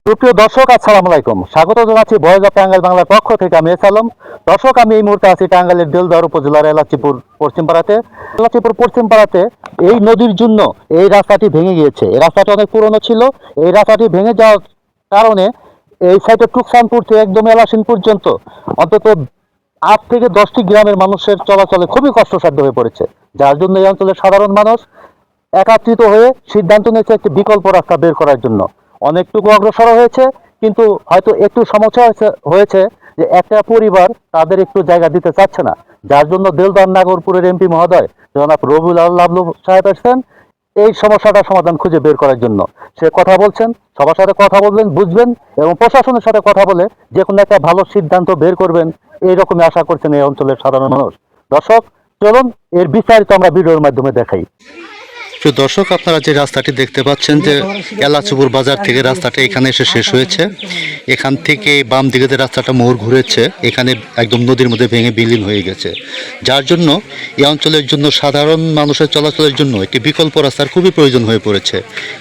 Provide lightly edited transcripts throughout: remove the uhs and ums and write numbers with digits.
সুপ্রিয় দর্শক, আসসালামু আলাইকুম। স্বাগত জানাচ্ছি ভয়েস অফ টাঙ্গাইল বাংলার পক্ষ থেকে। আমি এসালম। দর্শক, আমি এই মুহূর্তে আছি টাঙ্গাইলের দেলদুয়ার উপজেলার এলাচিপুর পশ্চিমপাড়াতে। এলাচিপুর পশ্চিমপাড়াতে এই নদীর জন্য এই রাস্তাটি ভেঙে গিয়েছে। এই রাস্তাটি অনেক পুরনো ছিল। এই রাস্তাটি ভেঙে যাওয়ার কারণে এই সাইডে টুকসানপুর থেকে একদম এলাসিন পর্যন্ত অন্তত 8 থেকে 10টি গ্রামের মানুষের চলাচলে খুবই কষ্টসাধ্য হয়ে পড়েছে। যার জন্য এই অঞ্চলের সাধারণ মানুষ একাত্রিত হয়ে সিদ্ধান্ত নিয়েছে একটি বিকল্প রাস্তা বের করার জন্য। অনেকটুকু অগ্রসর হয়েছে, কিন্তু হয়তো একটু সমস্যা হয়েছে যে একটা পরিবার তাদের একটু জায়গা দিতে চাচ্ছে না। যার জন্য দেলদুয়ার নাগরপুরের এমপি মহোদয় জনাব রবিউল লাবলু সাহেব আসছেন এই সমস্যাটার সমাধান খুঁজে বের করার জন্য। সে কথা বলছেন, সবার সাথে কথা বলবেন, বুঝবেন এবং প্রশাসনের সাথে কথা বলে যে কোনো একটা ভালো সিদ্ধান্ত বের করবেন, এইরকমই আশা করছেন এই অঞ্চলের সাধারণ মানুষ। দর্শক, চলুন এর বিস্তারিত আমরা ভিডিওর মাধ্যমে দেখাই। প্রিয় দর্শক, আপনারা যে রাস্তাটি দেখতে পাচ্ছেন যে এলাচিপুর বাজার থেকে রাস্তাটা এখানে এসে শেষ হয়েছে। এখান থেকে বাম দিকে যে রাস্তাটা মোড় ঘুরেছে, এখানে একদম নদীর মধ্যে ভেঙে বিলীন হয়ে গেছে। যার জন্য এই অঞ্চলের জন্য সাধারণ মানুষের চলাচলের জন্য একটি বিকল্প রাস্তার খুবই প্রয়োজন হয়ে পড়েছে।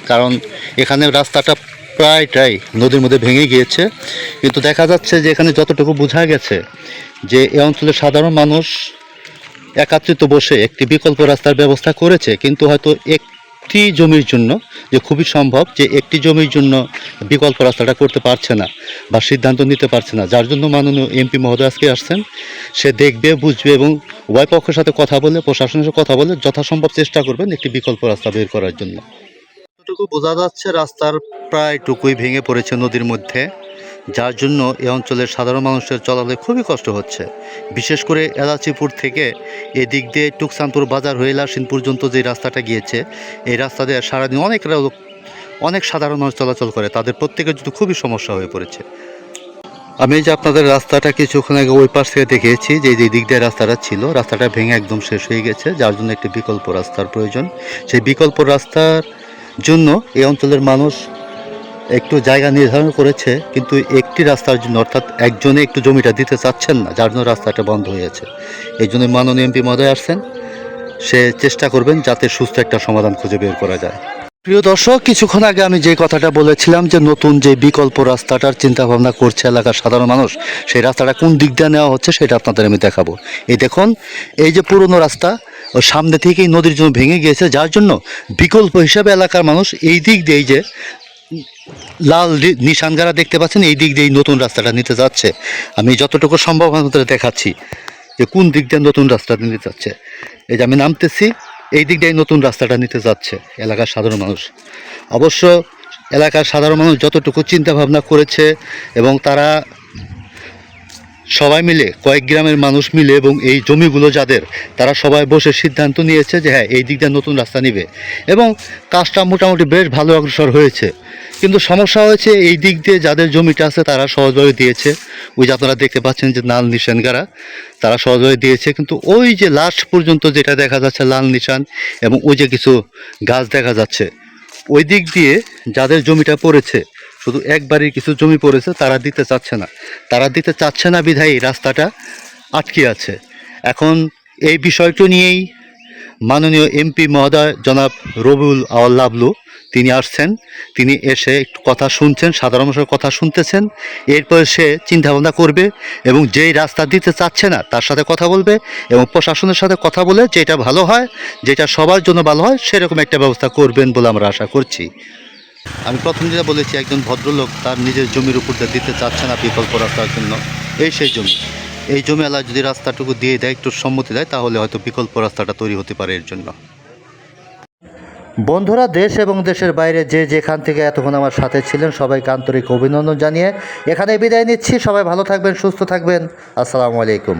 কারণ এখানে রাস্তাটা প্রায়টাই নদীর মধ্যে ভেঙে গিয়েছে। কিন্তু দেখা যাচ্ছে যে এখানে যতটুকু বোঝা গেছে যে এই অঞ্চলের সাধারণ মানুষ একাত্রিত বসে একটি বিকল্প রাস্তার ব্যবস্থা করেছে, কিন্তু হয়তো একটি জমির জন্য যে খুবই সম্ভব যে একটি জমির জন্য বিকল্প রাস্তাটা করতে পারছে না বা সিদ্ধান্ত নিতে পারছে না। যার জন্য মাননীয় এমপি মহোদয় আজকে আসছেন। সে দেখবে, বুঝবে এবং উভয় পক্ষের সাথে কথা বলে, প্রশাসনের সাথে কথা বলে যথাসম্ভব চেষ্টা করবেন একটি বিকল্প রাস্তা বের করার জন্য। যতটুকু বোঝা যাচ্ছে রাস্তার প্রায়টুকুই ভেঙে পড়েছে নদীর মধ্যে। যার জন্য এই অঞ্চলের সাধারণ মানুষের চলাচলে খুবই কষ্ট হচ্ছে। বিশেষ করে এলাচিপুর থেকে এদিক দিয়ে টুকসানপুর বাজার হয়ে এলাসিন পর্যন্ত যে রাস্তাটা গিয়েছে, এই রাস্তা দিয়ে সারাদিন অনেক সাধারণ মানুষ চলাচল করে। তাদের প্রত্যেকের জন্য খুবই সমস্যা হয়ে পড়েছে। আমি যে আপনাদের রাস্তাটা কিছুক্ষণ আগে ওই পাশ থেকে দেখেছি যে দিক দিয়ে রাস্তাটা ছিল, রাস্তাটা ভেঙে একদম শেষ হয়ে গেছে। যার জন্য একটি বিকল্প রাস্তার প্রয়োজন। সেই বিকল্প রাস্তার জন্য এই অঞ্চলের মানুষ একটু জায়গা নির্ধারণ করেছে, কিন্তু একটি রাস্তার জন্য, অর্থাৎ একজনে একটু জমিটা দিতে চাচ্ছেন না। যার জন্য রাস্তাটা বন্ধ হয়েছে। এই জন্য মাননীয় এমপি মহোদয় আসছেন। সে চেষ্টা করবেন যাতে সুস্থ একটা সমাধান খুঁজে বের করা যায়। প্রিয় দর্শক, কিছুক্ষণ আগে আমি যে কথাটা বলেছিলাম যে নতুন যে বিকল্প রাস্তাটার চিন্তা ভাবনা করছে এলাকার সাধারণ মানুষ, সেই রাস্তাটা কোন দিক দিয়ে নেওয়া হচ্ছে সেটা আপনাদের আমি দেখাবো। এই দেখুন, এই যে পুরনো রাস্তা ওর সামনে থেকেই নদীর জন্য ভেঙে গিয়েছে। যার জন্য বিকল্প হিসাবে এলাকার মানুষ এই দিক দিয়ে, এই যে লাল নিশানগারা দেখতে পাচ্ছেন, এই দিক দিয়ে নতুন রাস্তাটা নিতে যাচ্ছে। আমি যতটুকু সম্ভব আপনাদের দেখাচ্ছি যে কোন দিক দিয়ে নতুন রাস্তাটা নিতে যাচ্ছে। এই যে আমি নামতেছি, এই দিক দিয়ে নতুন রাস্তাটা নিতে যাচ্ছে এলাকার সাধারণ মানুষ। অবশ্য এলাকার সাধারণ মানুষ যতটুকু চিন্তা ভাবনা করেছে এবং তারা সবাই মিলে, কয়েক গ্রামের মানুষ মিলে এবং এই জমিগুলো যাদের, তারা সবাই বসে সিদ্ধান্ত নিয়েছে যে হ্যাঁ এই দিক দিয়ে নতুন রাস্তা নেবে এবং কাজটা মোটামুটি বেশ ভালো অগ্রসর হয়েছে। কিন্তু সমস্যা হয়েছে এই দিক দিয়ে যাদের জমিটা আছে তারা সহজভাবে দিয়েছে। ওই যে আপনারা দেখতে পাচ্ছেন যে লাল নিশানগারা, তারা সহজভাবে দিয়েছে। কিন্তু ওই যে লাস্ট পর্যন্ত যেটা দেখা যাচ্ছে লাল নিশান এবং ওই যে কিছু গাছ দেখা যাচ্ছে, ওই দিক দিয়ে যাদের জমিটা পড়েছে, শুধু একবারই কিছু জমি পড়েছে, তারা দিতে চাচ্ছে না। তারা দিতে চাচ্ছে না বিধায়ী রাস্তাটা আটকে আছে। এখন এই বিষয়টি নিয়েই মাননীয় এমপি মহোদয় জনাব রবিউল লাবলু তিনি আসছেন। তিনি এসে একটু কথা শুনছেন, সাধারণ মানুষের কথা শুনতেছেন। এরপরে সে চিন্তাভাবনা করবে এবং যেই রাস্তা দিতে চাচ্ছে না তার সাথে কথা বলবে এবং প্রশাসনের সাথে কথা বলে যেটা ভালো হয়, যেটা সবার জন্য ভালো হয়, সেরকম একটা ব্যবস্থা করবেন বলে আমরা আশা করছি। আমি প্রথম যেটা বলেছি, একজন ভদ্রলোক তার নিজের জমির উপর দিতে চাচ্ছে না বিকল্প রাস্তার জন্য। সেই জমি, এই জমি এলা যদি রাস্তাটুকু দিয়ে দেয়, একটু সম্মতি দেয়, তাহলে হয়তো বিকল্প রাস্তাটা তৈরি হতে পারে এর জন্য। বন্ধুরা, দেশ এবং দেশের বাইরে যে যেখান থেকে এতক্ষণ আমার সাথে ছিলেন, সবাইকে আন্তরিক অভিনন্দন জানিয়ে এখানে বিদায় নিচ্ছি। সবাই ভালো থাকবেন, সুস্থ থাকবেন। আসসালামু আলাইকুম।